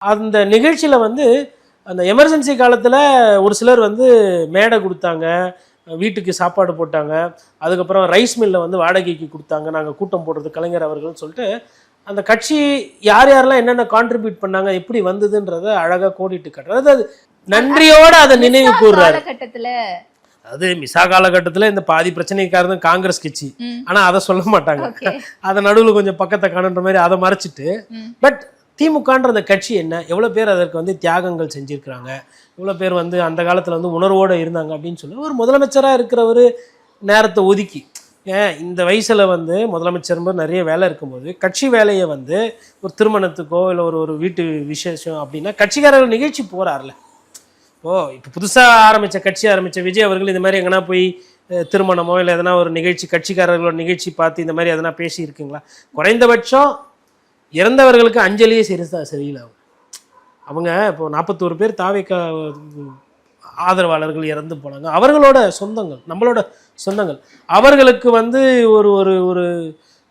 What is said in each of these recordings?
அந்த நிகழ்ச்சியில வந்து அந்த எமர்ஜென்சி காலத்துல ஒரு சிலர் வந்து மேடை கொடுத்தாங்க, வீட்டுக்கு சாப்பாடு போட்டாங்க, அதுக்கப்புறம் ரைஸ் மில்ல வந்து வாடகைக்கு கொடுத்தாங்க, நாங்கள் கூட்டம் போடுறது கலைஞர் அவர்கள்னு சொல்லிட்டு அந்த கட்சி யார் யாரெல்லாம் என்னென்ன கான்ட்ரிபியூட் பண்ணாங்க, எப்படி வந்ததுன்றத அழகா கோடிட்டு காட்டுறாரு. அது நன்றியோட அதை நினைவு கூறுறாரு. அது மிசா காலகட்டத்துல இந்த பாதி பிரச்சனைக்காரன் காங்கிரஸ் கட்சி, ஆனா அதை சொல்ல மாட்டாங்க. அதை நடுவில் கொஞ்சம் பக்கத்தை காணுன்ற மாதிரி அதை மறைச்சிட்டு, பட் திமுகன்ற அந்த கட்சி என்ன, எவ்வளோ பேர் அதற்கு வந்து தியாகங்கள் செஞ்சுருக்கிறாங்க, இவ்வளோ பேர் வந்து அந்த காலத்தில் வந்து உணர்வோடு இருந்தாங்க அப்படின்னு சொல்லி ஒரு முதலமைச்சராக இருக்கிறவர் நேரத்தை ஒதுக்கி, ஏன் இந்த வயசில் வந்து முதலமைச்சர் நிறைய வேலை இருக்கும்போது கட்சி வேலையை வந்து ஒரு திருமணத்துக்கோ இல்லை ஒரு வீட்டு விசேஷம் அப்படின்னா கட்சிக்காரர்கள் நிகழ்ச்சி போகிறார்ல. இப்போ புதுசாக கட்சி ஆரம்பித்த விஜய் அவர்கள் இந்த மாதிரி எங்கன்னா போய் திருமணமோ இல்லை எதனா ஒரு நிகழ்ச்சி கட்சிக்காரர்களோட நிகழ்ச்சி பார்த்து இந்த மாதிரி எதனா பேசியிருக்குங்களா? குறைந்தபட்சம் இறந்தவர்களுக்கு அஞ்சலியே சரியில்லை. அவங்க இப்போ 41 பேர் தாவேக்கா ஆதரவாளர்கள் இறந்து போனாங்க, அவர்களோட சொந்தங்கள், நம்மளோட சொந்தங்கள், அவர்களுக்கு வந்து ஒரு ஒரு ஒரு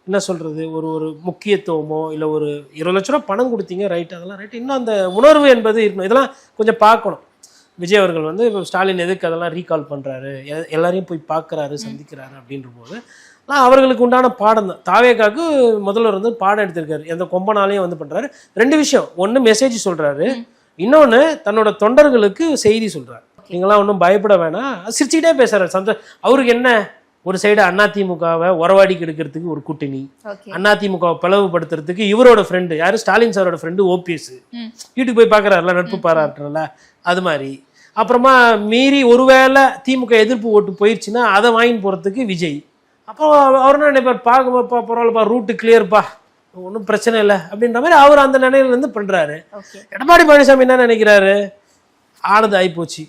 என்ன சொல்கிறது, ஒரு முக்கியத்துவமோ இல்லை ஒரு 20 லட்ச ரூபா பணம் கொடுத்தீங்க, ரைட், அதெல்லாம் ரைட், இன்னும் அந்த உணர்வு என்பது இருக்கணும். இதெல்லாம் கொஞ்சம் பார்க்கணும். விஜய் அவர்கள் வந்து இப்போ ஸ்டாலின் எதுக்கு அதெல்லாம் ரீகால் பண்ணுறாரு, எல்லாரையும் போய் பார்க்குறாரு, சந்திக்கிறாரு அப்படின்ற போது அவர்களுக்கு உண்டான பாடம் தான். தாவேக்காவுக்கு முதல்வர் வந்து பாடம் எடுத்திருக்காரு, எந்த கொம்பனாலையும் வந்து பண்ணுறாரு. 2 விஷயம், ஒன்று மெசேஜ் சொல்கிறாரு, இன்னொன்று தன்னோட தொண்டர்களுக்கு செய்தி சொல்கிறார். நீங்களாம் ஒன்றும் பயப்பட வேணாம், சிரிச்சுக்கிட்டே பேசுகிறார். அவருக்கு என்ன, ஒரு சைடு அதிமுகவை உறவாடிக்கு எடுக்கிறதுக்கு ஒரு கூட்டணி, அதிமுகவை பிளவுபடுத்துறதுக்கு இவரோட ஃப்ரெண்டு யாரு, ஸ்டாலின் சாரோட ஃப்ரெண்டு ஓபிஎஸ் வீட்டுக்கு போய் பார்க்குறாருல, நட்பு பாராட்டுறல, அது மாதிரி. அப்புறமா மீறி ஒருவேளை திமுக எதிர்ப்பு ஓட்டு போயிடுச்சுன்னா அதை வாங்கின்னு போகிறதுக்கு விஜய். அப்போ அவர் என்ன நினைப்பார், பார்க்க பரவாயில்லப்பா, ரூட்டு கிளியர்ப்பா, ஒன்றும் பிரச்சனை இல்லை அப்படின்ற மாதிரி அவர் அந்த நிலையிலேருந்து பண்ணுறாரு. எடப்பாடி பழனிசாமி என்ன நினைக்கிறாரு, ஆனது ஆகிப்போச்சு,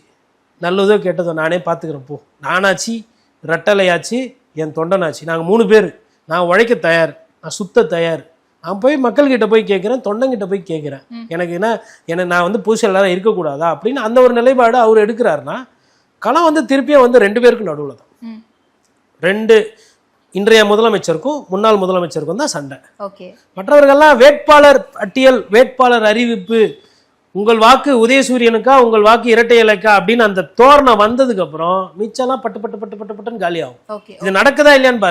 நல்லதோ கெட்டதோ நானே பார்த்துக்கிறேன், போ, நானாச்சு, ரெட்டலையாச்சு, என் தொண்டனாச்சு, நாங்கள் 3 பேர், நான் உழைக்க தயார், நான் சுத்த தயார், நான் போய் மக்கள்கிட்ட போய் கேட்குறேன், தொண்டங்கிட்ட போய் கேட்குறேன், எனக்கு என்ன நான் வந்து புதுசு எல்லாரும் இருக்கக்கூடாதா அப்படின்னு அந்த ஒரு நிலைப்பாடு அவர் எடுக்கிறாருன்னா, களம் வந்து திருப்பியும் வந்து 2 பேருக்கு நடுவில் தான். 2 இன்றைய முதலமைச்சருக்கும் முன்னாள் முதலமைச்சருக்கும் தான் சண்டை. மற்றவர்கள்லாம் வேட்பாளர் பட்டியல், வேட்பாளர் அறிவிப்பு, உங்கள் வாக்கு உதயசூரியனுக்கா, உங்கள் வாக்கு இரட்டை இலைக்கா அப்படின்னு அந்த தோரணம் வந்ததுக்கு அப்புறம் மிச்சம்லாம் பட்டு பட்டு பட்டு பட்டு பட்டுன்னு காலியாகும். இது நடக்குதா இல்லையான்னு பாருங்க.